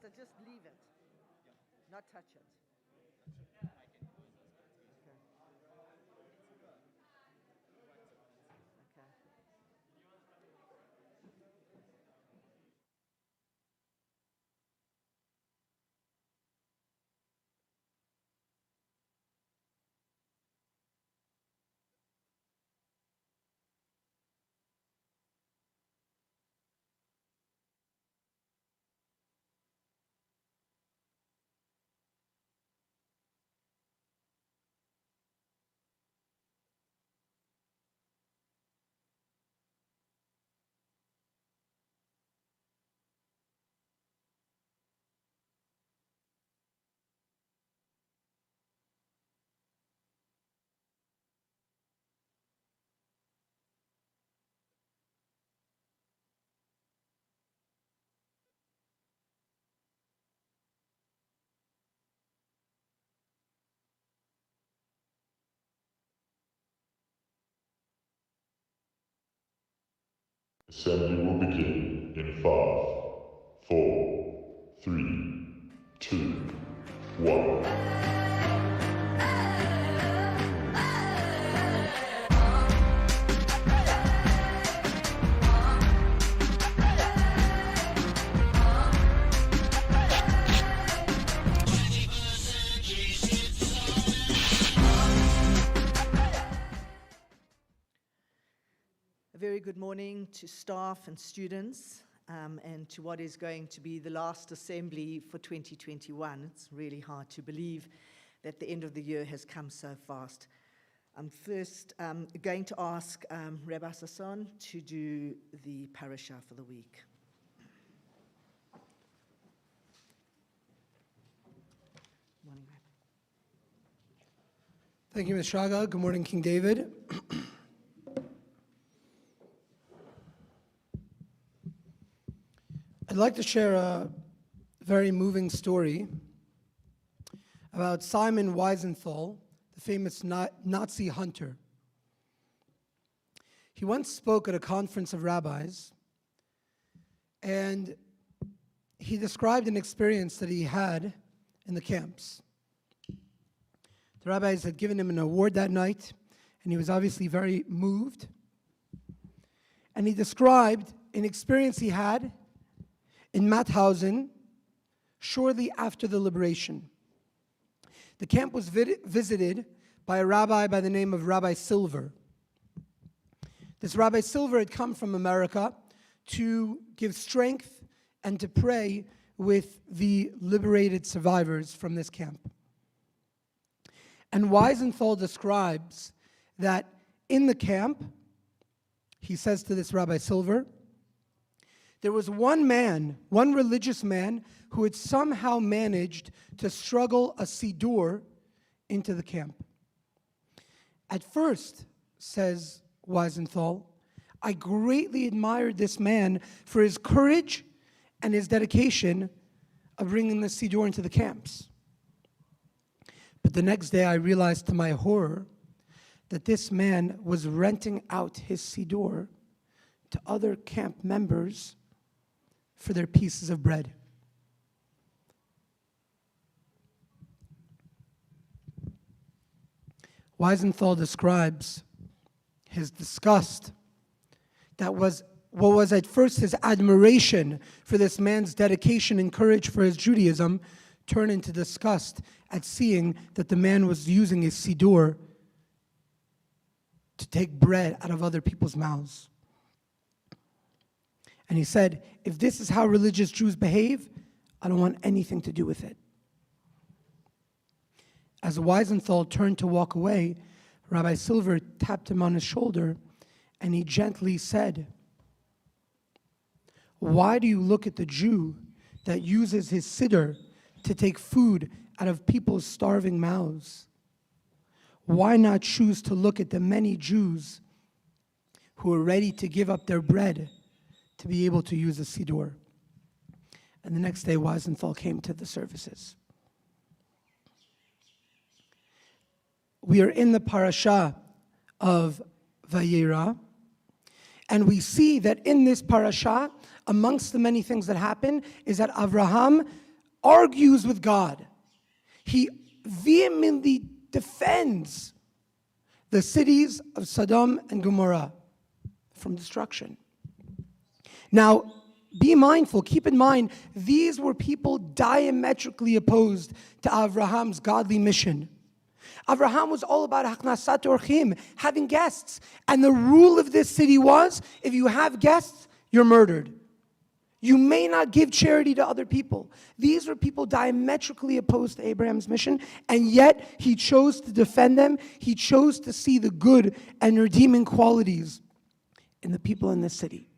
said, just leave it, not touch it. Assembly will begin in 5, 4, 3, 2, 1. A very good morning to staff and students, and to what is going to be the last assembly for 2021. It's really hard to believe that the end of the year has come so fast. I'm first going to ask Rabbi Sasson to do the Parasha for the week. Morning, Rabbi. Thank you, Ms. Shaga. Good morning, King David. I'd like to share a very moving story about Simon Wiesenthal, the famous Nazi hunter. He once spoke at a conference of rabbis, and he described an experience that he had in the camps. The rabbis had given him an award that night, and he was obviously very moved. And he described an experience he had in Mauthausen shortly after the liberation. The camp was visited by a rabbi by the name of Rabbi Silver. This Rabbi Silver had come from America to give strength and to pray with the liberated survivors from this camp. And Wiesenthal describes that in the camp, he says to this Rabbi Silver, there was one man, one religious man, who had somehow managed to struggle a siddur into the camp. At first, says Wiesenthal, I greatly admired this man for his courage and his dedication of bringing the siddur into the camps. But the next day I realized to my horror that this man was renting out his siddur to other camp members for their pieces of bread. Wiesenthal describes his disgust. That was what was at first his admiration for this man's dedication and courage for his Judaism turned into disgust at seeing that the man was using his siddur to take bread out of other people's mouths. And he said, if this is how religious Jews behave, I don't want anything to do with it. As Wiesenthal turned to walk away, Rabbi Silver tapped him on his shoulder and he gently said, why do you look at the Jew that uses his siddur to take food out of people's starving mouths? Why not choose to look at the many Jews who are ready to give up their bread to be able to use a siddur? And the next day, Wiesenthal came to the services. We are in the Parasha of Avira, and we see that in this Parasha, amongst the many things that happen, is that Avraham argues with God. He vehemently defends the cities of Sodom and Gomorrah from destruction. Now, be mindful, keep in mind, these were people diametrically opposed to Abraham's godly mission. Abraham was all about haknasat orchim, having guests. And the rule of this city was, if you have guests, you're murdered. You may not give charity to other people. These were people diametrically opposed to Abraham's mission, and yet he chose to defend them. He chose to see the good and redeeming qualities in the people in this city.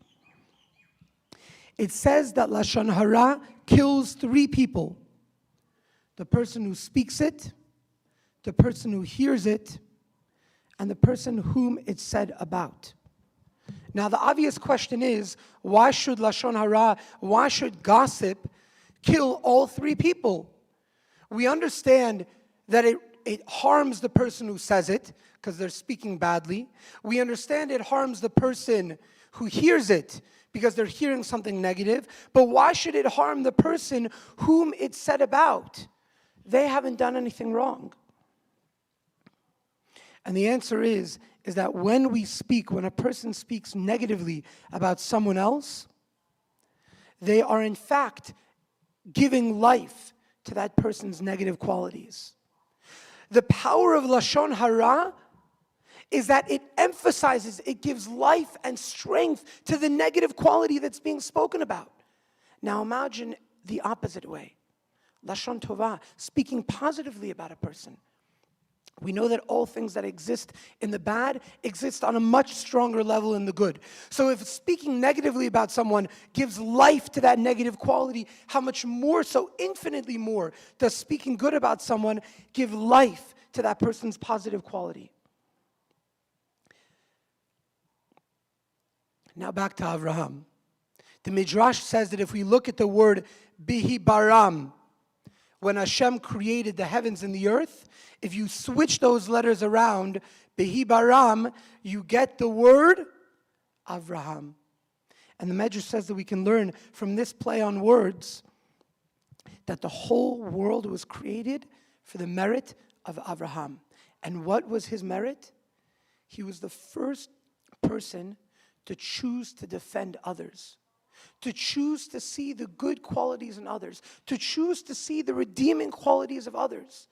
It says that Lashon Hara kills 3 people: the person who speaks it, the person who hears it, and the person whom it's said about. Now, the obvious question is, why should Lashon Hara, why should gossip kill all 3 people? We understand that it harms the person who says it, because they're speaking badly. We understand it harms the person who hears it, because they're hearing something negative. But why should it harm the person whom it's said about? They haven't done anything wrong. And the answer is that when we speak, when a person speaks negatively about someone else, they are in fact giving life to that person's negative qualities. The power of Lashon Hara is that it emphasizes, it gives life and strength to the negative quality that's being spoken about. Now imagine the opposite way. Lashon Tova, speaking positively about a person. We know that all things that exist in the bad exist on a much stronger level in the good. So if speaking negatively about someone gives life to that negative quality, how much more, so infinitely more, does speaking good about someone give life to that person's positive quality? Now back to Avraham. The Midrash says that if we look at the word Bihi Baram, when Hashem created the heavens and the earth, if you switch those letters around, Bihi Baram, you get the word Avraham. And the Midrash says that we can learn from this play on words that the whole world was created for the merit of Avraham. And what was his merit? He was the first person to choose to defend others, to choose to see the good qualities in others, to choose to see the redeeming qualities of others.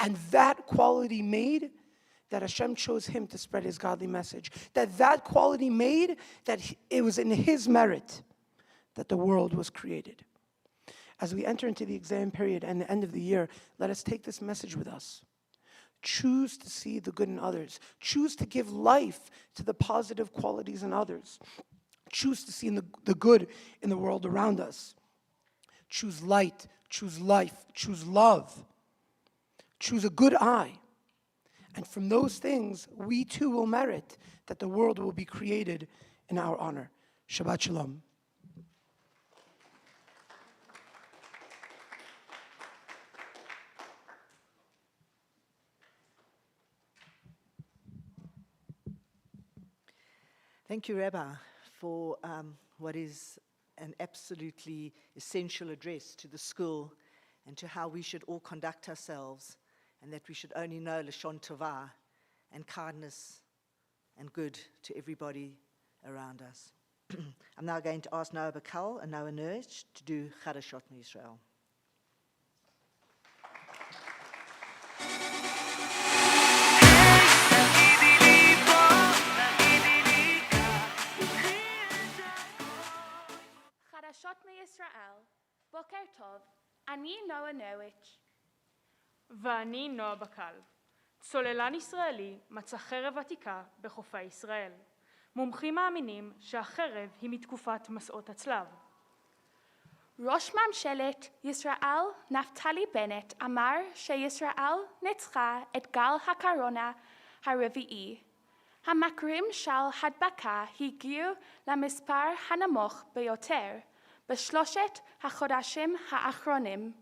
And that quality made that Hashem chose him to spread his godly message. That quality made that it was in his merit that the world was created. As we enter into the exam period and the end of the year, let us take this message with us. Choose to see the good in others. Choose to give life to the positive qualities in others. Choose to see the good in the world around us. Choose light, choose life, choose love. Choose a good eye. And from those things, we too will merit that the world will be created in our honor. Shabbat Shalom. Thank you, Rabbi, for what is an absolutely essential address to the school and to how we should all conduct ourselves, and that we should only know Lashon Tovah and kindness and good to everybody around us. I'm now going to ask Noah Bakal and Noah Nurj to do Parasha Israel. חדשות מישראל, בוקר טוב, אני נועה נויץ'. ואני נועה בקל. צוללן ישראלי מצא חרב עתיקה בחופי ישראל. מומחים מאמינים שהחרב היא מתקופת מסעות הצלב. ראש ממשלת ישראל נפתלי בנט אמר שישראל ניצחה את גל הקורונה הרביעי. המקרים של הדבקה הגיעו למספר הנמוך ביותר בשלושת החודשים האחרונים.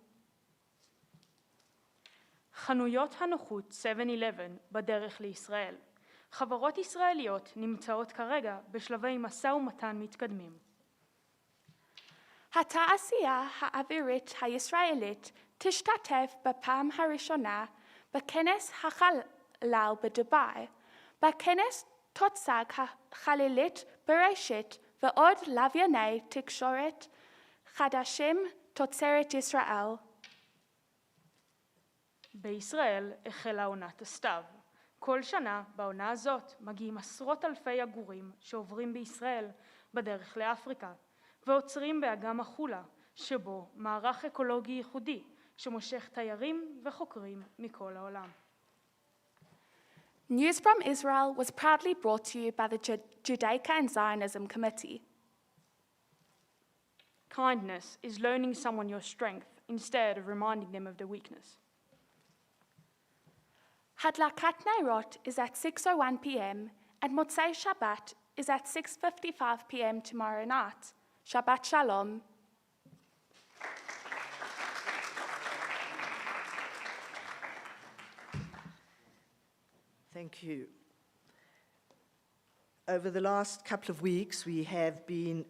חנויות הנוחות 7-Eleven בדרך לישראל. חברות ישראליות נמצאות כרגע בשלבי משא ומתן מתקדמים. התעשייה האווירית הישראלית תשתתף בפעם הראשונה בכנס החלל בדובאי. בכנס תוצג החללית ברשת ועוד לווייני תקשורת חדשים תוצרת ישראל. בישראל החלה עונת הסתיו. כל שנה בעונה הזאת מגיעים עשרות אלפי עגורים שעוברים בישראל בדרך לאפריקה ועוצרים באגם החולה, שבו מערך אקולוגי ייחודי שמושך תיירים וחוקרים מכל העולם. News from Israel was proudly brought to you by the Judaica and Zionism Committee. Kindness is loaning someone your strength instead of reminding them of their weakness. Hadlakat Nairot is at 6:01 p.m. and Motzei Shabbat is at 6:55 p.m. tomorrow night. Shabbat Shalom. Thank you. Over the last couple of weeks, we have been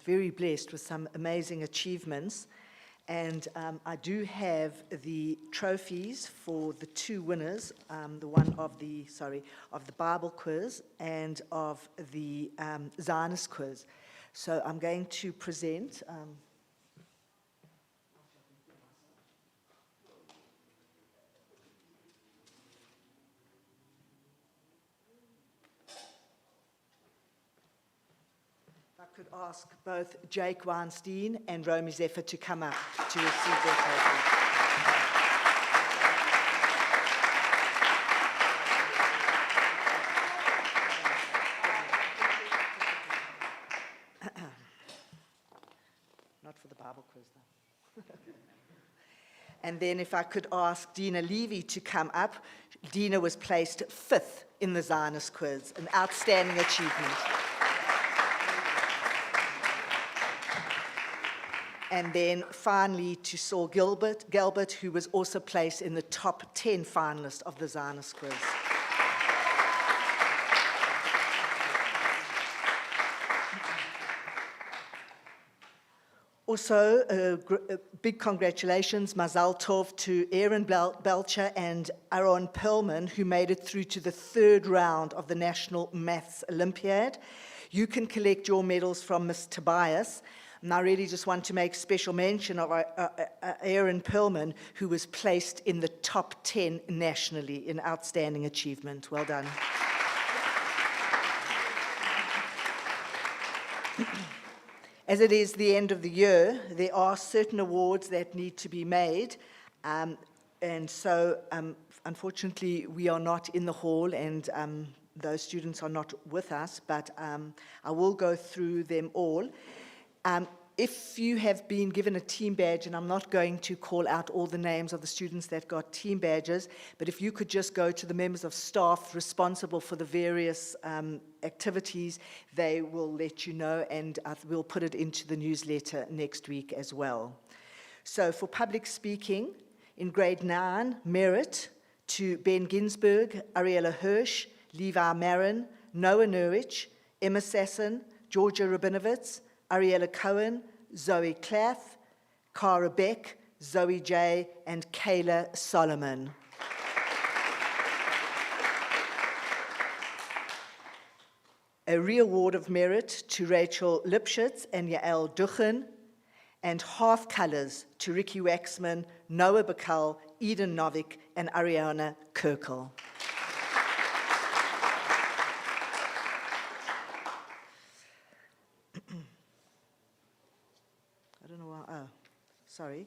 very blessed with some amazing achievements. And I do have the trophies for the two winners, the one of the Bible quiz and of the Zionist quiz. So I'm going to present. If I could ask both Jake Weinstein and Romy Zephyr to come up to receive their trophies. Not for the Bible quiz, though. And then if I could ask Dina Levy to come up. Dina was placed 5th in the Zionist quiz, an outstanding achievement. And then finally to Saul Gilbert, who was also placed in the top 10 finalists of the Zionist quiz. Also, a big congratulations, Mazal Tov, to Aaron Belcher and Aaron Perlman, who made it through to the 3rd round of the National Maths Olympiad. You can collect your medals from Ms. Tobias. And I really just want to make special mention of Aaron Perlman, who was placed in the top 10 nationally in outstanding achievement. Well done. As it is the end of the year, there are certain awards that need to be made. And so, unfortunately, we are not in the hall, and those students are not with us, but I will go through them all. If you have been given a team badge, and I'm not going to call out all the names of the students that got team badges, but if you could just go to the members of staff responsible for the various activities, they will let you know, and we'll put it into the newsletter next week as well. So for public speaking, in grade 9, merit to Ben Ginsberg, Ariella Hirsch, Levi Marin, Noah Nurich, Emma Sasson, Georgia Rabinovitz, Ariella Cohen, Zoe Claff, Cara Beck, Zoe J, and Kayla Solomon. A re-award of merit to Rachel Lipschitz and Yael Duchen, and half colors to Ricky Waxman, Noah Bacall, Eden Novik, and Ariana Kirkle. Sorry.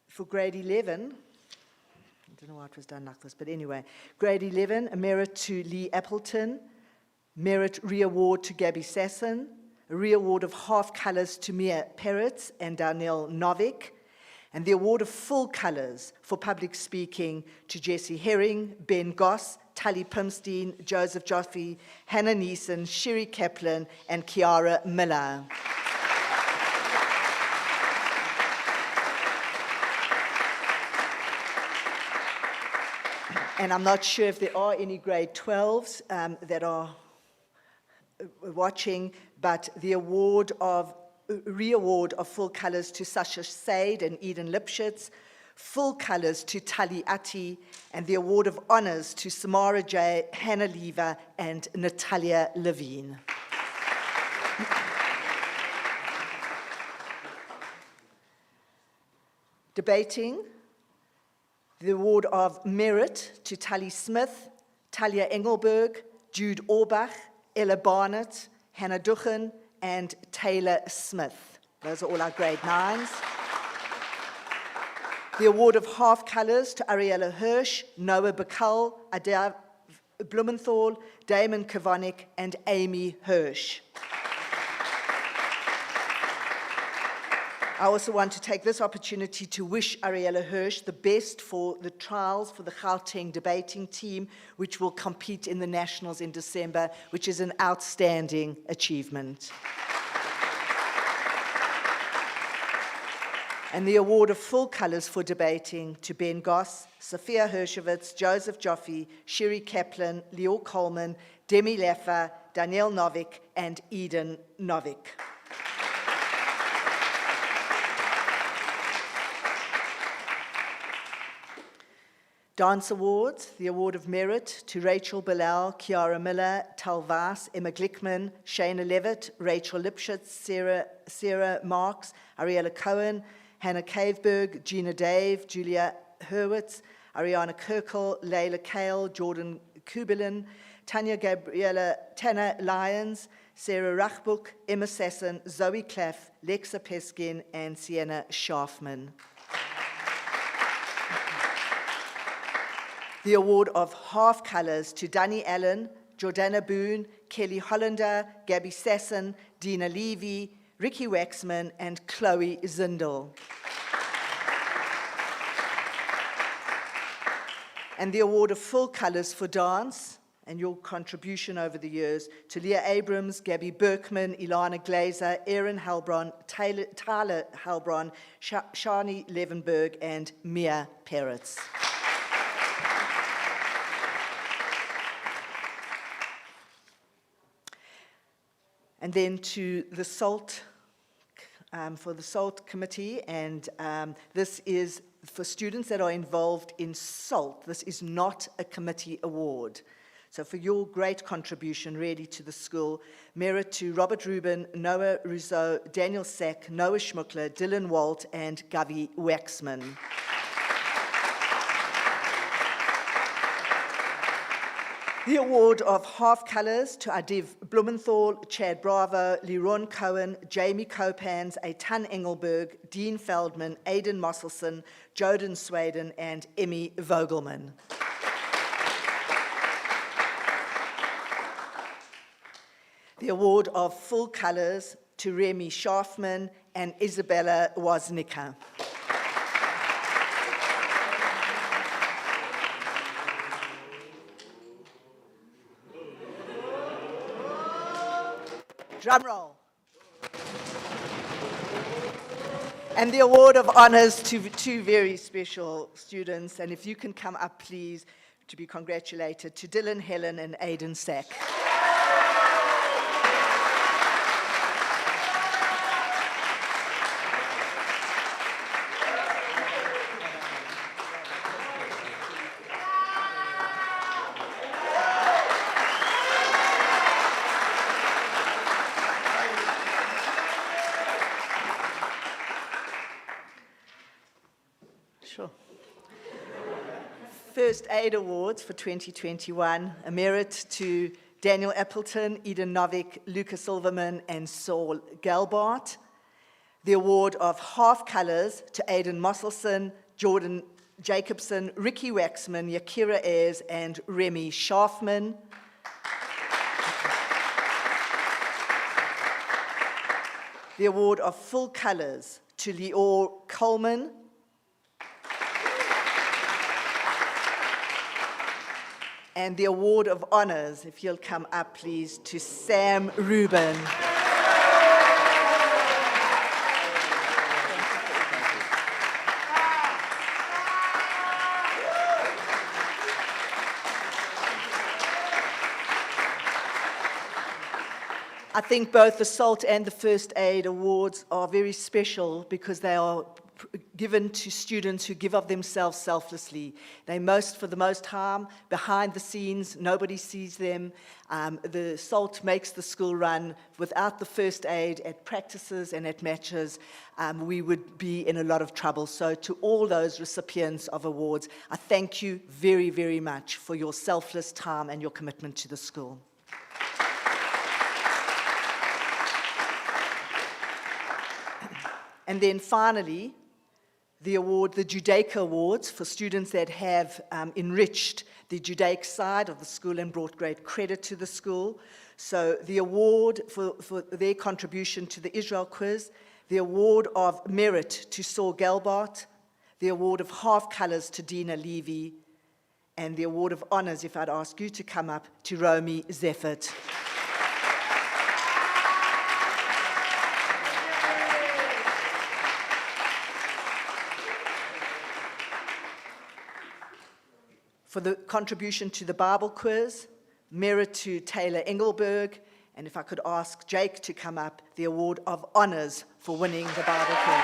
For grade 11, I don't know why it was done like this, but anyway, grade 11, a merit to Lee Appleton, merit re-award to Gabby Sasson, a re-award of half colors to Mia Peretz and Darnell Novik, and the award of full colors for public speaking to Jesse Herring, Ben Goss, Tali Pimstein, Joseph Joffe, Hannah Neeson, Shiri Kaplan, and Kiara Miller. And I'm not sure if there are any grade 12s that are watching, but the award of re-award of full colors to Sasha Said and Eden Lipschitz, full colors to Tali Ati, and the award of honors to Samara J, Hannah Lever, and Natalia Levine. Debating, the award of merit to Tali Smith, Talia Engelberg, Jude Orbach, Ella Barnett, Hannah Duchen, and Taylor Smith. Those are all our grade 9s. The award of half colors to Ariella Hirsch, Noah Bacall, Adair Blumenthal, Damon Kavanik, and Amy Hirsch. I also want to take this opportunity to wish Ariella Hirsch the best for the trials for the Gauteng debating team, which will compete in the Nationals in December, which is an outstanding achievement. And the award of full colors for debating to Ben Goss, Sophia Hershowitz, Joseph Joffe, Shiri Kaplan, Leo Coleman, Demi Leffer, Danielle Novik, and Eden Novik. Dance Awards, the Award of Merit to Rachel Bilal, Kiara Miller, Tal Vass, Emma Glickman, Shayna Levitt, Rachel Lipschitz, Sarah Marks, Ariella Cohen, Hannah Caveberg, Gina Dave, Julia Hurwitz, Ariana Kirkle, Layla Kale, Jordan Kubilin, Tanya Lyons, Sarah Rachbuk, Emma Sesson, Zoe Claff, Lexa Peskin, and Sienna Schaafman. The award of half colors to Danny Allen, Jordana Boone, Kelly Hollander, Gabby Sasson, Dina Levy, Ricky Waxman, and Chloe Zindel. And the award of full colors for dance and your contribution over the years to Leah Abrams, Gabby Berkman, Ilana Glazer, Erin Halbron, Tyler Halbron, Shani Levenberg, and Mia Peretz. And then to the SALT, for the SALT committee, and this is for students that are involved in SALT. This is not a committee award. So for your great contribution really to the school, merit to Robert Rubin, Noah Rousseau, Daniel Sack, Noah Schmuckler, Dylan Walt, and Gavi Waxman. The award of half colors to Adiv Blumenthal, Chad Bravo, Leron Cohen, Jamie Copans, Eitan Engelberg, Dean Feldman, Aidan Mosselson, Joden Swaden, and Emmy Vogelman. The award of full colors to Remy Schaafman and Isabella Woznicka. Drum roll. And the award of honors to two very special students. And if you can come up, please, to be congratulated, to Dylan Helen and Aidan Sack. Sure. First Aid Awards for 2021, a merit to Daniel Appleton, Eden Novik, Lucas Silverman, and Saul Gelbart. The award of half colors to Aidan Mosselson, Jordan Jacobson, Ricky Waxman, Yakira Ayers, and Remy Schaafman. The award of full colors to Lior Coleman, and the award of honors, if you'll come up, please, to Sam Rubin. I think both the SALT and the First Aid Awards are very special because they are given to students who give of themselves selflessly. They for the most harm, behind the scenes, nobody sees them. The SALT makes the school run. Without the first aid at practices and at matches, we would be in a lot of trouble. So to all those recipients of awards, I thank you very, very much for your selfless time and your commitment to the school. And then finally, the Judaica Awards for students that have enriched the Judaic side of the school and brought great credit to the school. So the award for their contribution to the Israel quiz, the award of merit to Saul Gelbart, the award of half colors to Dina Levy, and the award of honors, if I'd ask you to come up, to Romy Zeffert. For the contribution to the Bible quiz, merit to Taylor Engelberg, and if I could ask Jake to come up, the award of honors for winning the Bible quiz.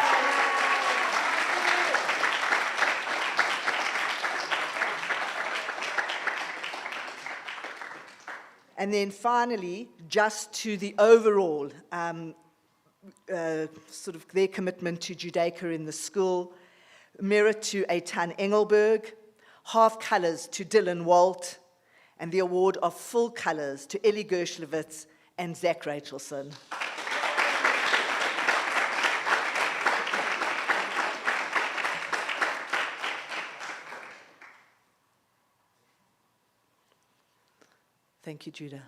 And then finally, just to the overall sort of their commitment to Judaica in the school, merit to Eitan Engelberg, half colors to Dylan Walt, and the award of full colors to Ellie Gershlovitz and Zach Rachelson. Thank you, Judah.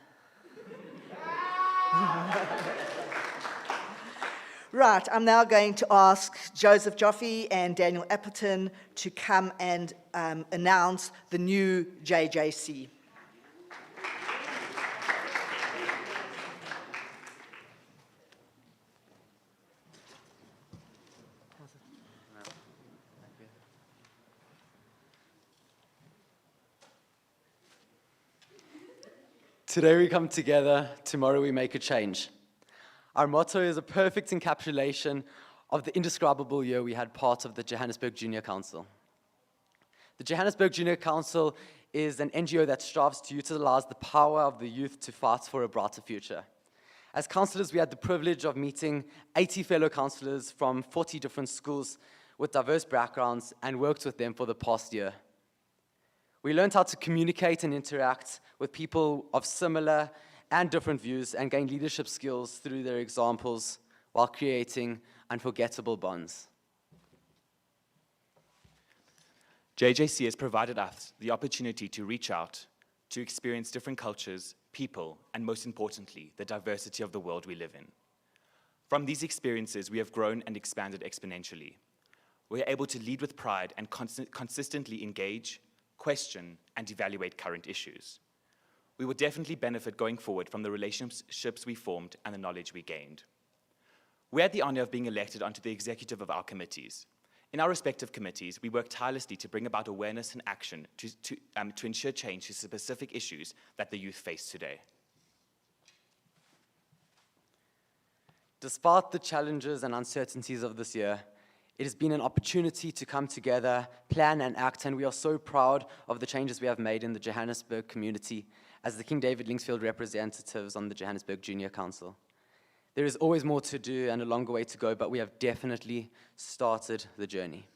Right, I'm now going to ask Joseph Joffe and Daniel Apperton to come and announce the new JJC. Today we come together, tomorrow we make a change. Our motto is a perfect encapsulation of the indescribable year we had part of the Johannesburg Junior Council. The Johannesburg Junior Council is an NGO that strives to utilize the power of the youth to fight for a brighter future. As councillors, we had the privilege of meeting 80 fellow councillors from 40 different schools with diverse backgrounds and worked with them for the past year. We learned how to communicate and interact with people of similar and different views and gain leadership skills through their examples while creating unforgettable bonds. JJC has provided us the opportunity to reach out, to experience different cultures, people, and most importantly, the diversity of the world we live in. From these experiences, we have grown and expanded exponentially. We are able to lead with pride and consistently engage, question, and evaluate current issues. We will definitely benefit going forward from the relationships we formed and the knowledge we gained. We had the honor of being elected onto the executive of our committees. In our respective committees, we work tirelessly to bring about awareness and action to ensure change to specific issues that the youth face today. Despite the challenges and uncertainties of this year, it has been an opportunity to come together, plan and act, and we are so proud of the changes we have made in the Johannesburg community as the King David Linksfield representatives on the Johannesburg Junior Council. There is always more to do and a longer way to go, but we have definitely started the journey.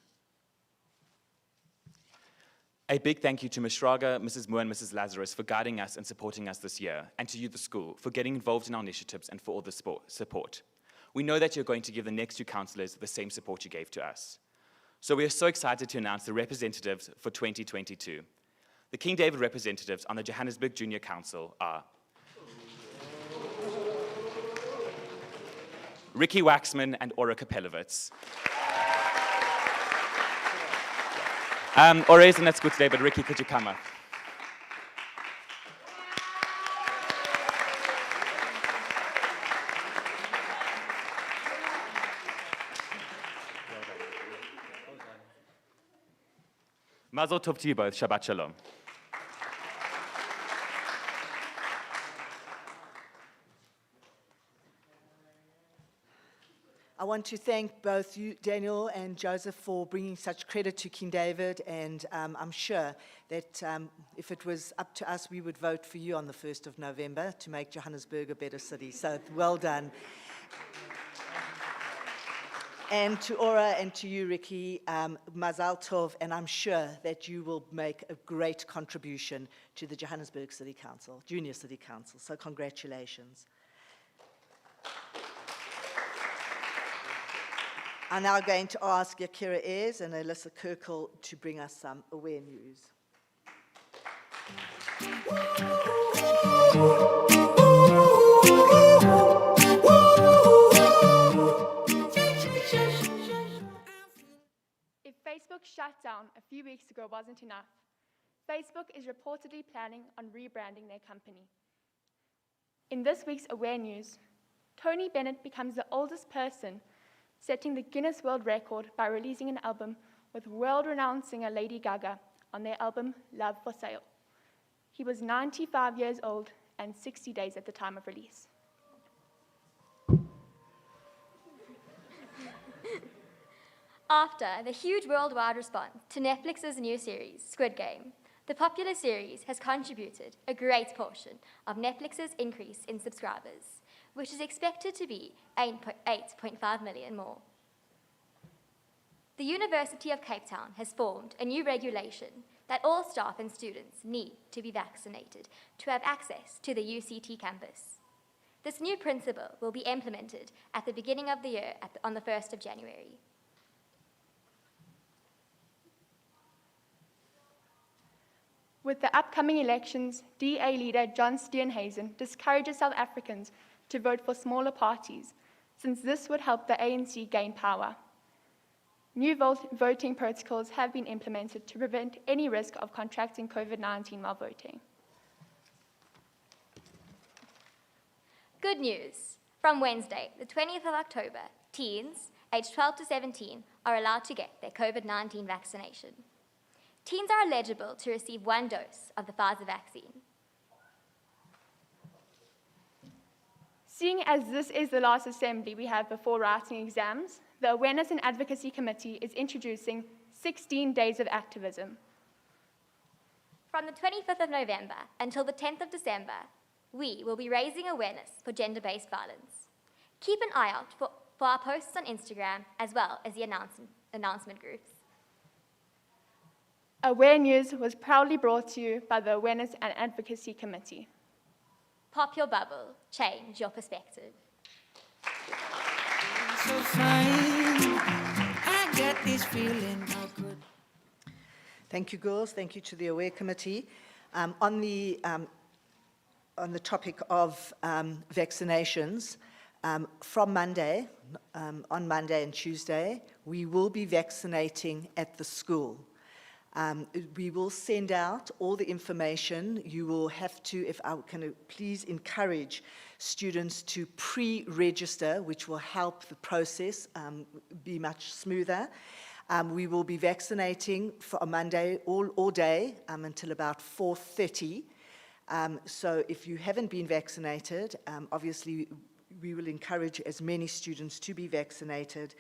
A big thank you to Ms. Schrager, Mrs. Moore, and Mrs. Lazarus for guiding us and supporting us this year, and to you, the school, for getting involved in our initiatives and for all the support. We know that you're going to give the next two councillors the same support you gave to us. So we are so excited to announce the representatives for 2022. The King David representatives on the Johannesburg Junior Council are Ricky Waxman and Ora Kapelowitz. Ora isn't at school today, but Ricky, could you come up? Mazel tov to you both. Shabbat shalom. I want to thank both you, Daniel and Joseph, for bringing such credit to King David, and I'm sure that if it was up to us, we would vote for you on the 1st of November to make Johannesburg a better city. So well done. And to Ora and to you, Ricky, Mazal Tov, and I'm sure that you will make a great contribution to the Johannesburg City Council, Junior City Council. So congratulations. I'm now going to ask Yakira Ayres and Alyssa Kirkle to bring us some Aware News. If Facebook shut down a few weeks ago wasn't enough, Facebook is reportedly planning on rebranding their company. In this week's Aware News, Tony Bennett becomes the oldest person setting the Guinness World Record by releasing an album with world-renowned singer Lady Gaga on their album Love for Sale. He was 95 years old and 60 days at the time of release. After the huge worldwide response to Netflix's new series, Squid Game, the popular series has contributed a great portion of Netflix's increase in subscribers, which is expected to be 8.5 million more. The University of Cape Town has formed a new regulation that all staff and students need to be vaccinated to have access to the UCT campus. This new principle will be implemented at the beginning of the year on the 1st of January. With the upcoming elections, DA leader John Steenhuisen discourages South Africans to vote for smaller parties, since this would help the ANC gain power. New voting protocols have been implemented to prevent any risk of contracting COVID-19 while voting. Good news. From Wednesday, the 20th of October, teens aged 12 to 17 are allowed to get their COVID-19 vaccination. Teens are eligible to receive 1 dose of the Pfizer vaccine. Seeing as this is the last assembly we have before writing exams, the Awareness and Advocacy Committee is introducing 16 days of activism. From the 25th of November until the 10th of December, we will be raising awareness for gender-based violence. Keep an eye out for our posts on Instagram as well as the announcement groups. Aware News was proudly brought to you by the Awareness and Advocacy Committee. Pop your bubble, change your perspective. So fine, I get this feeling I could. Thank you, girls. Thank you to the Aware Committee. On the topic of vaccinations, from Monday, on Monday and Tuesday, we will be vaccinating at the school. We will send out all the information. You will have to, if I can please encourage students to pre-register, which will help the process be much smoother. We will be vaccinating for a Monday all day until about 4:30. So if you haven't been vaccinated, obviously we will encourage as many students to be vaccinated.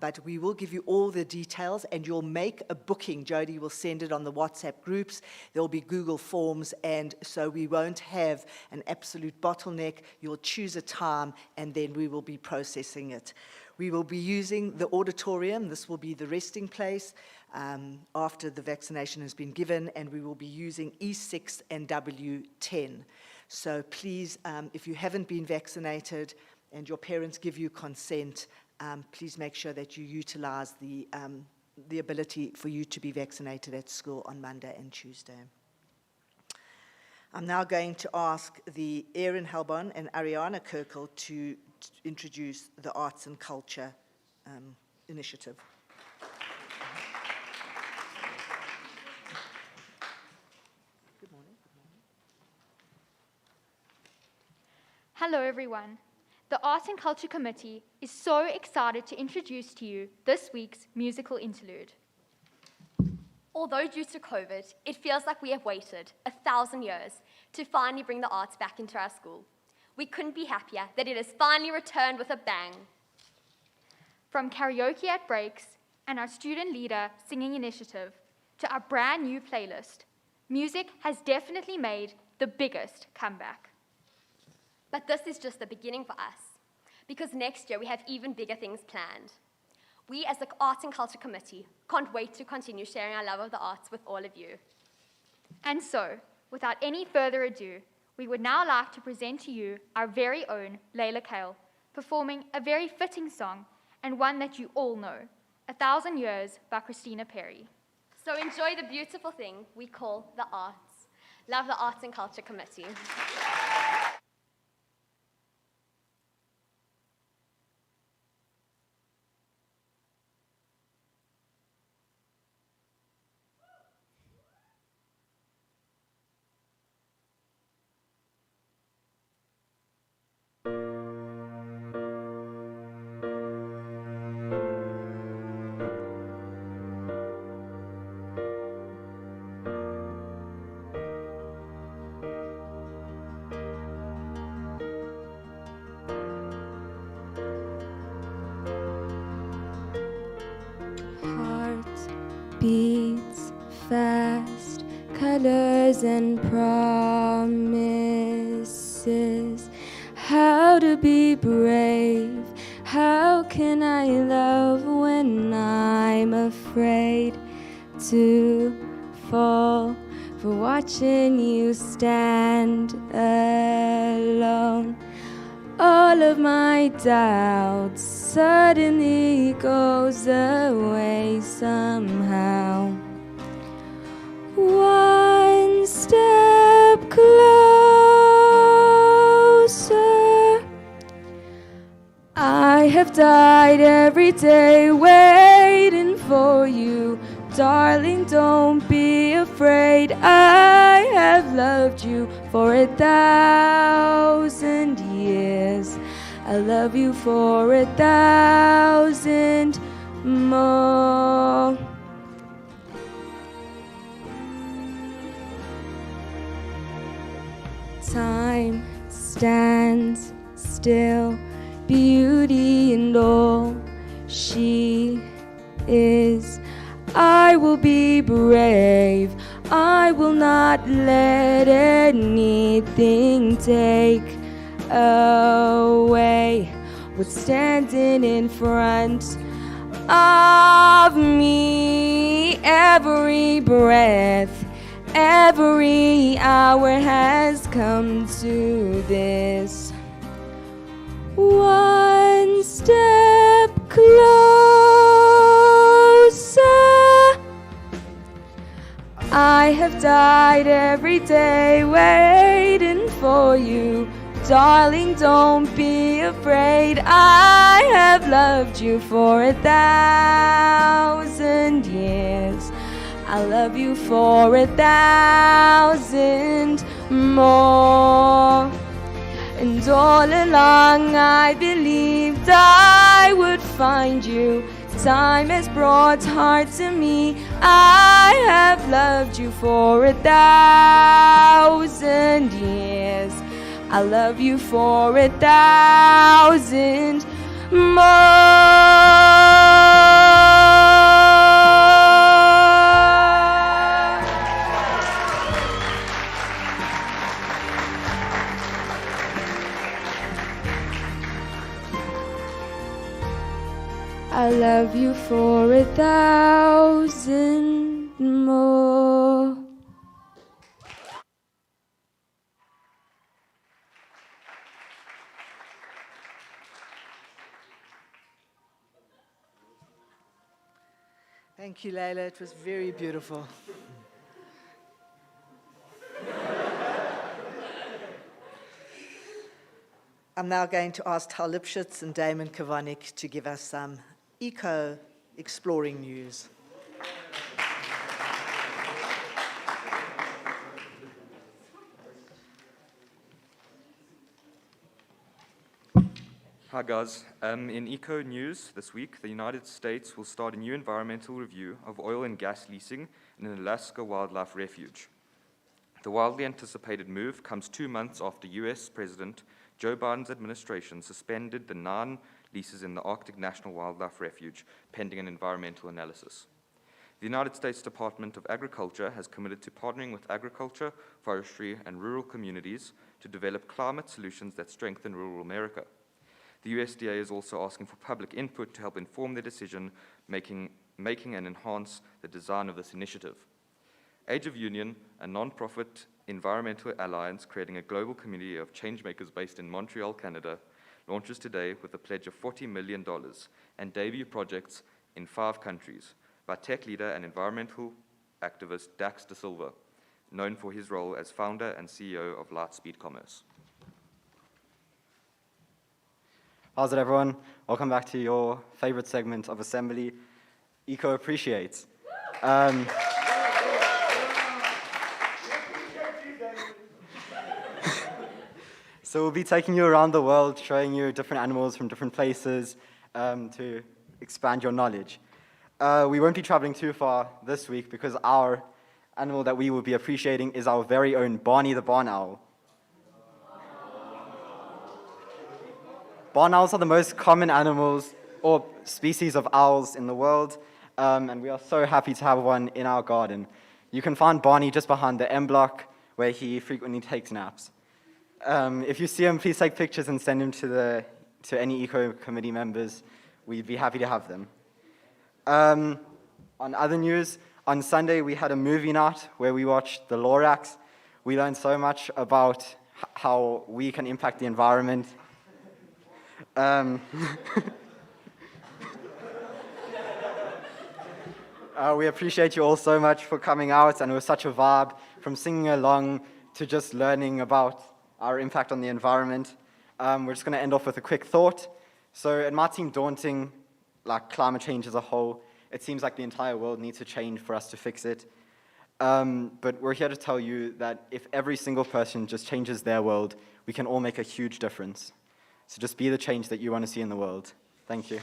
But we will give you all the details, and you'll make a booking. Jody will send it on the WhatsApp groups. There will be Google Forms, and so we won't have an absolute bottleneck. You'll choose a time, and then we will be processing it. We will be using the auditorium. This will be the resting place after the vaccination has been given, and we will be using E6 and W10. So please, if you haven't been vaccinated and your parents give you consent, please make sure that you utilize the ability for you to be vaccinated at school on Monday and Tuesday. I'm now going to ask the Erin Halbon and Ariana Kirkle to introduce the Arts and Culture Initiative. Good morning. Hello, everyone. The Arts and Culture Committee is so excited to introduce to you this week's musical interlude. Although due to COVID, it feels like we have waited 1,000 years to finally bring the arts back into our school. We couldn't be happier that it has finally returned with a bang. From karaoke at breaks and our student leader singing initiative to our brand new playlist, music has definitely made the biggest comeback. But this is just the beginning for us, because next year we have even bigger things planned. We as the Arts and Culture Committee can't wait to continue sharing our love of the arts with all of you. And so, without any further ado, we would now like to present to you our very own Layla Kale, performing a very fitting song and one that you all know, 1,000 Years by Christina Perry. So enjoy the beautiful thing we call the arts. Love the Arts and Culture Committee. Beats fast, colors and promises. How to be brave, how can I love when I'm afraid to fall for watching you stand alone? All of my doubts suddenly goes away somehow. One step closer. I have died every day waiting for you. Darling, don't be afraid. I have loved you for 1,000 years. I love you for 1,000 more. Time stands still, beauty and all she is. I will be brave. I will not let anything take away what's standing in front of me. Every breath, every hour has come to this. One step closer. I have died every day waiting for you. Darling, don't be afraid. I have loved you for 1,000 years. I love you for 1,000 more. And all along I believed I would find you. Time has brought heart to me. I have loved you for 1,000 years. I love you for 1,000 more. I love you for 1,000 more. Thank you, Layla. It was very beautiful. I'm now going to ask Tal Lipschitz and Damon Kavanik to give us some eco-exploring news. Hi guys, in eco news this week, the United States will start a new environmental review of oil and gas leasing in an Alaska wildlife refuge. The wildly anticipated move comes 2 months after US President Joe Biden's administration suspended the $9 leases in the Arctic National Wildlife Refuge, pending an environmental analysis. The United States Department of Agriculture has committed to partnering with agriculture, forestry, and rural communities to develop climate solutions that strengthen rural America. The USDA is also asking for public input to help inform their decision making and enhance the design of this initiative. Age of Union, a non-profit environmental alliance creating a global community of changemakers based in Montreal, Canada, launches today with a pledge of $40 million and debut projects in 5 countries by tech leader and environmental activist Dax De Silva, known for his role as founder and CEO of Lightspeed Commerce. How's it, everyone? Welcome back to your favorite segment of Assembly, Eco Appreciates. So we'll be taking you around the world, showing you different animals from different places to expand your knowledge. We won't be traveling too far this week because our animal that we will be appreciating is our very own Barney the barn owl. Barn owls are the most common animals or species of owls in the world, and we are so happy to have one in our garden. You can find Barney just behind the M block where he frequently takes naps. If you see him, please take pictures and send him to any Eco Committee members. We'd be happy to have them. On other news, on Sunday we had a movie night where we watched The Lorax. We learned so much about how we can impact the environment. We appreciate you all so much for coming out, and it was such a vibe, from singing along to just learning about our impact on the environment. We're just going to end off with a quick thought. So it might seem daunting, like climate change as a whole. It seems like the entire world needs to change for us to fix it. But we're here to tell you that if every single person just changes their world, we can all make a huge difference. So just be the change that you want to see in the world. Thank you.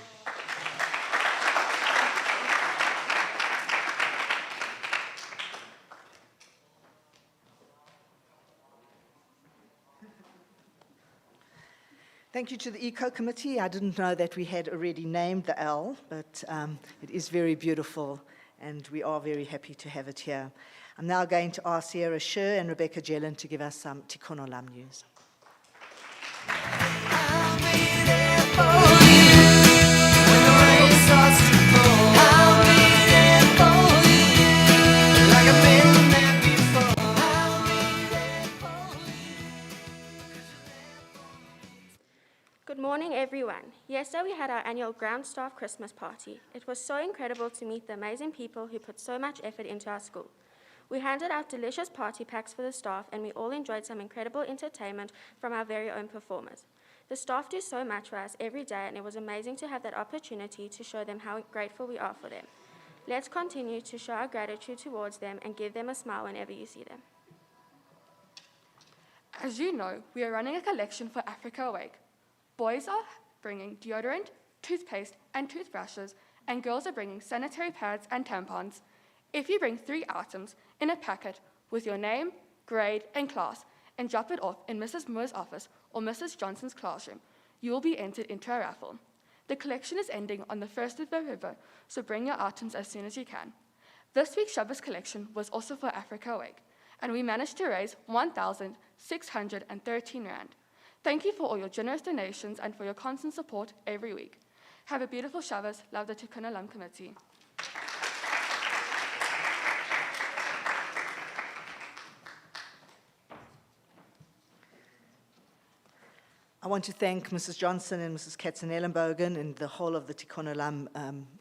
Thank you to the Eco Committee. I didn't know that we had already named the owl, but it is very beautiful, and we are very happy to have it here. I'm now going to ask Sierra Sher and Rebecca Jelen to give us some Tikkun Olam news. I'll be there for you when the rain starts to fall. I'll be there for you like I've been there before. I'll be there for you. Good morning, everyone. Yesterday we had our annual ground staff Christmas party. It was so incredible to meet the amazing people who put so much effort into our school. We handed out delicious party packs for the staff, and we all enjoyed some incredible entertainment from our very own performers. The staff do so much for us every day, and it was amazing to have that opportunity to show them how grateful we are for them. Let's continue to show our gratitude towards them and give them a smile whenever you see them. As you know, we are running a collection for Africa Awake. Boys are bringing deodorant, toothpaste, and toothbrushes, and girls are bringing sanitary pads and tampons. If you bring 3 items in a packet with your name, grade, and class, and drop it off in Mrs. Moore's office or Mrs. Johnson's classroom, you will be entered into a raffle. The collection is ending on the 1st of November, so bring your items as soon as you can. This week's Shabbos collection was also for Africa Awake, and we managed to raise 1,613 rand. Thank you for all your generous donations and for your constant support every week. Have a beautiful Shabbos. Love the Tikkun Olam Committee. I want to thank Mrs. Johnson and Mrs. Katzenellenbogen and the whole of the Tikkun Olam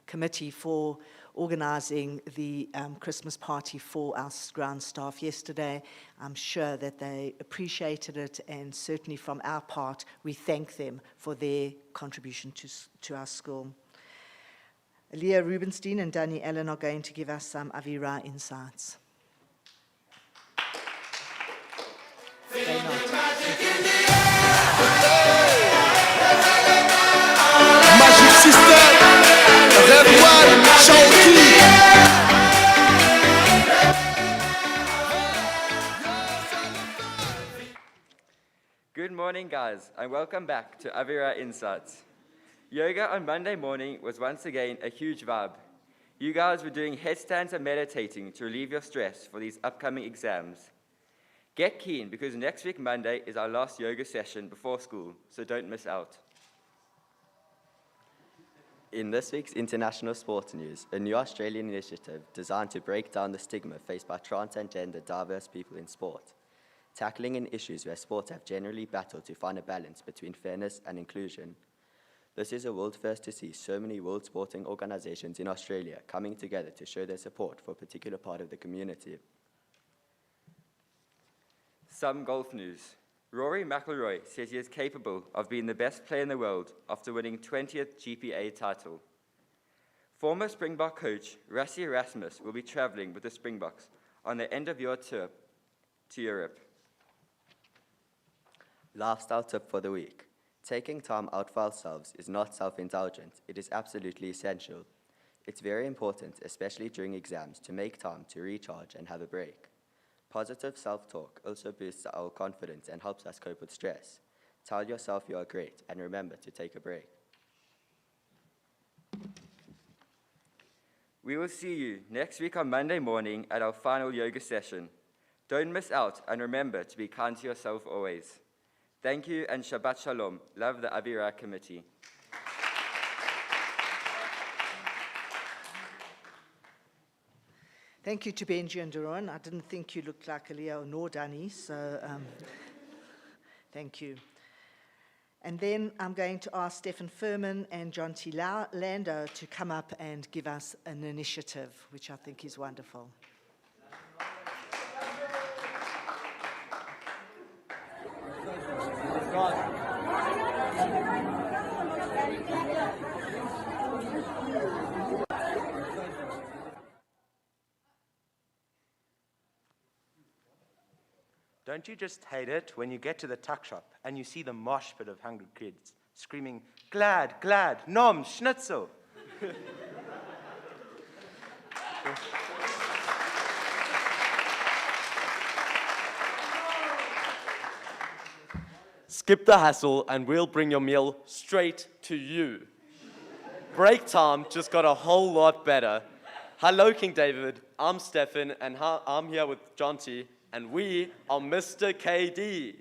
committee for organizing the Christmas party for our ground staff yesterday. I'm sure that they appreciated it, and certainly from our part, we thank them for their contribution to our school. Leah Rubenstein and Danny Allen are going to give us some Avira insights. Magic system, everyone, shout Good morning, guys, and welcome back to Avira Insights. Yoga on Monday morning was once again a huge vibe. You guys were doing headstands and meditating to relieve your stress for these upcoming exams. Get keen because next week Monday is our last yoga session before school, so don't miss out. In this week's international sports news, a new Australian initiative designed to break down the stigma faced by trans and gender diverse people in sport, tackling in issues where sports have generally battled to find a balance between fairness and inclusion. This is a world first to see so many world sporting organizations in Australia coming together to show their support for a particular part of the community. Some golf news. Rory McIlroy says he is capable of being the best player in the world after winning 20th GPA title. Former Springbok coach Rassie Erasmus will be travelling with the Springboks on their end-of-year tour to Europe. Lifestyle tip for the week. Taking time out for ourselves is not self-indulgent, it is absolutely essential. It's very important, especially during exams, to make time to recharge and have a break. Positive self-talk also boosts our confidence and helps us cope with stress. Tell yourself you are great and remember to take a break. We will see you next week on Monday morning at our final yoga session. Don't miss out and remember to be kind to yourself always. Thank you and Shabbat Shalom. Love the Avira committee. Thank you to Benji and Doron. I didn't think you looked like Leo nor Danny, so thank you. And then I'm going to ask Stefan Furman and John T. Lando to come up and give us an initiative, which I think is wonderful. Don't you just hate it when you get to the tuck shop and you see the mosh pit of hungry kids screaming, glad, glad, nom, schnitzel? Skip the hassle and we'll bring your meal straight to you. Break time just got a whole lot better. Hello, King David. I'm Stefan and I'm here with John T. And we are Mr. KD.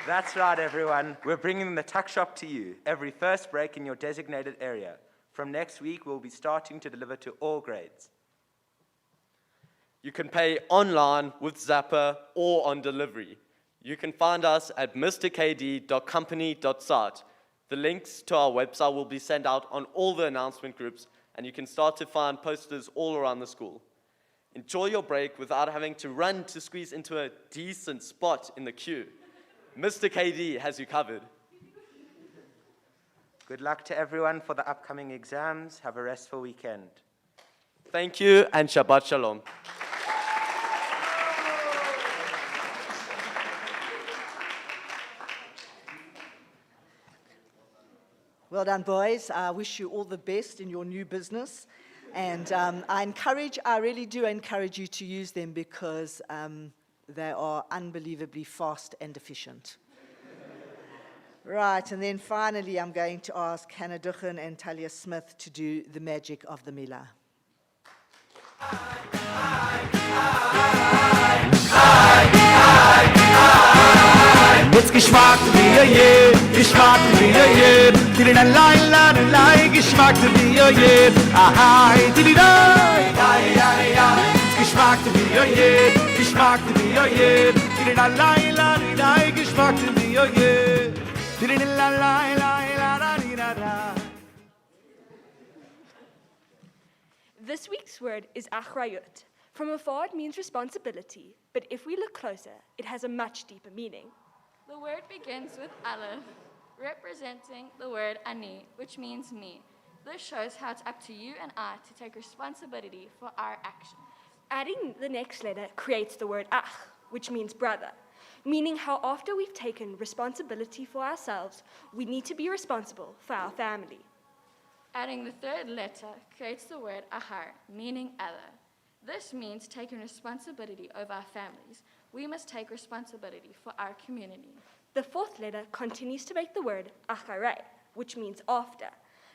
That's right, everyone. We're bringing the tuck shop to you every first break in your designated area. From next week, we'll be starting to deliver to all grades. You can pay online with Zapper or on delivery. You can find us at mrkd.company.site. The links to our website will be sent out on all the announcement groups, and you can start to find posters all around the school. Enjoy your break without having to run to squeeze into a decent spot in the queue. Mr. KD has you covered. Good luck to everyone for the upcoming exams. Have a restful weekend. Thank you and Shabbat Shalom. Well done, boys. I wish you all the best in your new business. And I really do encourage you to use them because they are unbelievably fast and efficient. Right, and then finally, I'm going to ask Hannah Duchen and Talia Smith to do the magic of the Milah. It's geschmackt wie je, geschmackt wie je. Dili la la la la, geschmackt wie je. Aha, dili la, ja. It's geschmackt wie je, geschmackt wie je. Dili la la la, geschmackt wie je. Dili la la la. This week's word is achrayut. From afar, it means responsibility, but if we look closer, it has a much deeper meaning. The word begins with aleph, representing the word ani, which means me. This shows how it's up to you and I to take responsibility for our actions. Adding the next letter creates the word ach, which means brother, meaning how after we've taken responsibility for ourselves, we need to be responsible for our family. Adding the third letter creates the word ahar, meaning other. This means taking responsibility over our families. We must take responsibility for our community. The fourth letter continues to make the word acharei, which means after.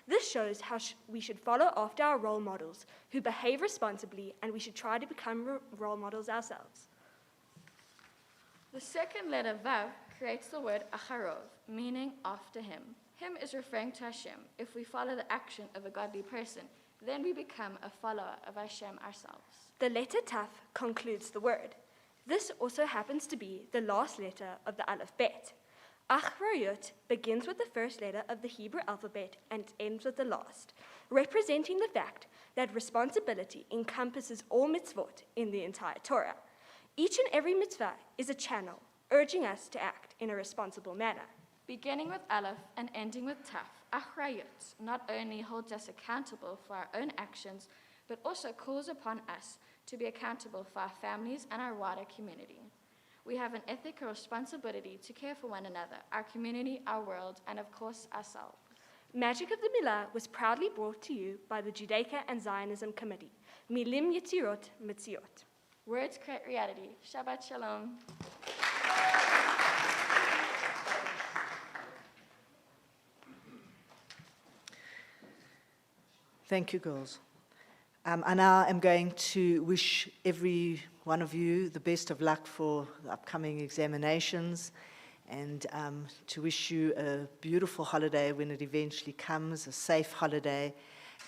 This shows how we should follow after our role models who behave responsibly, and we should try to become role models ourselves. The second letter Vav creates the word acharov, meaning after him. Him is referring to Hashem. If we follow the action of a godly person, then we become a follower of Hashem ourselves. The letter Taf concludes the word. This also happens to be the last letter of the Aleph Bet. Acharayut begins with the first letter of the Hebrew alphabet and ends with the last, representing the fact that responsibility encompasses all mitzvot in the entire Torah. Each and every mitzvah is a channel, urging us to act in a responsible manner. Beginning with Aleph and ending with Taf, Acharayut not only holds us accountable for our own actions, but also calls upon us to be accountable for our families and our wider community. We have an ethical responsibility to care for one another, our community, our world, and of course, ourselves. Magic of the Milah was proudly brought to you by the Judaica and Zionism Committee. Milim Yetzirot Mitziot. Words create reality. Shabbat Shalom. Thank you, girls. I now am going to wish every one of you the best of luck for the upcoming examinations, and to wish you a beautiful holiday when it eventually comes, a safe holiday,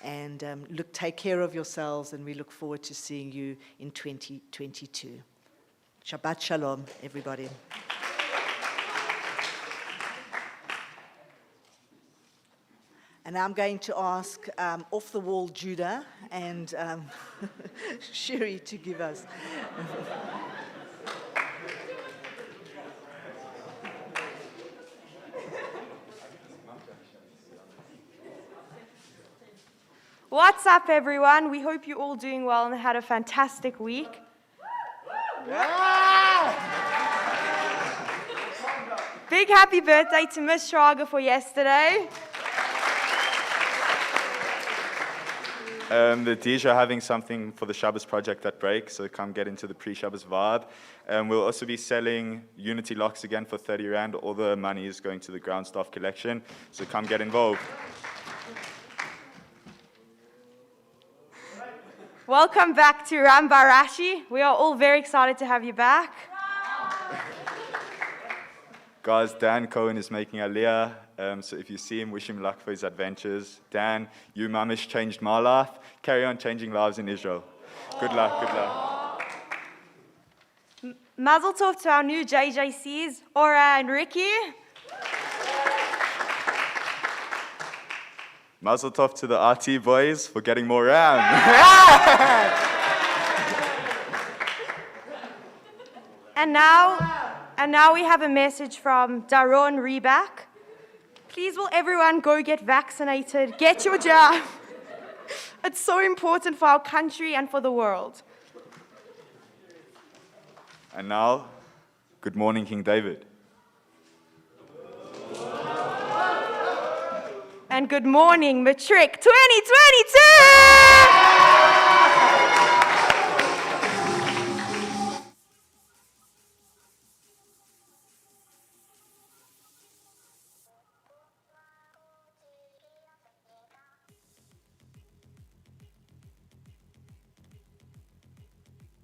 and take care of yourselves, and we look forward to seeing you in 2022. Shabbat Shalom, everybody. And now I'm going to ask off-the-wall Judah and Sherry to give us. What's up, everyone? We hope you're all doing well and had a fantastic week. Big happy birthday to Miss Shraga for yesterday. The Tish are having something for the Shabbos project at break, so come get into the pre-Shabbos vibe. We'll also be selling Unity locks again for 30 Rand. All the money is going to the ground staff collection, so come get involved. Welcome back to Ram Barashi. We are all very excited to have you back. Guys, Dan Cohen is making Aliyah, so if you see him, wish him luck for his adventures. Dan, you mamish changed my life. Carry on changing lives in Israel. Good luck, good luck. Mazel tov to our new JJCs, Ora and Ricky. Mazel tov to the RT boys for getting more round. And now we have a message from Daron Reback. Please will everyone go get vaccinated, get your jab. It's so important for our country and for the world. And now, good morning, King David. And good morning, Matric 2022!